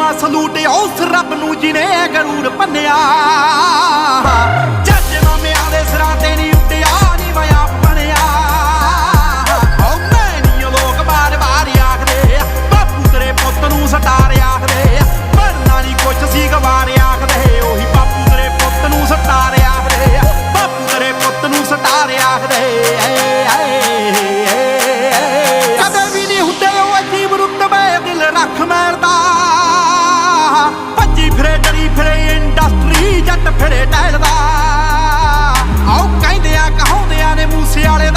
ਦੇਵਾਂ ਸਲੂਟ ਉਸ ਰੱਬ ਨੂੰ ਜਿਹਨੇ ਗਰੂਰ ਭੰਨਿਆ। ਜੱਜ ਮਾਮਿਆਂ ਦੇ ਸਿਰਾਂ ਤੇ ਨਹੀਂ ਉੱਡਿਆ ਨੀ ਮੈਂ ਆਪ ਬਣਿਆ। ਓ ਮੈਂ ਨੀ ਲੋਕ ਬਾਰ-ਬਾਰ ਆਖਦੇ ਬਾਪੂ ਤੇਰੇ ਪੁੱਤ ਨੂੰ ਸਟਾਰ ਆਖਦੇ। ਬਣਨਾ ਨੀ ਕੁਛ ਸੀ ਗਵਾਰ ਆਖਦੇ ਉਹੀ ਬਾਪੂ ਤੇਰੇ ਪੁੱਤ ਨੂੰ ਸਟਾਰ ਆਖਦੇ। ਬਾਪੂ ਤੇਰੇ ਪੁੱਤ ਨੂੰ ਸਟਾਰ ਆਖਦੇ। ਕਦੇ ਵੀ ਨਹੀਂ ਹੁੰਦੇ ਉਹ ਅਜੀਬ ਰੁਤਬੇ ਦਿਲ ਰੱਖ ਮੈਲਦਾ। ਭੱਜੀ ਫਿਰੇ ਡਰੀ ਫਿਰੇ ਇੰਡਸਟਰੀ ਜੱਟ ਫਿਰੇ ਟਹਿਲਦਾ। ਆਓ ਕਹਿੰਦਿਆਂ ਕਹਾਉਂਦਿਆਂ ਨੇ ਮੂਸੇ ਵਾਲੇ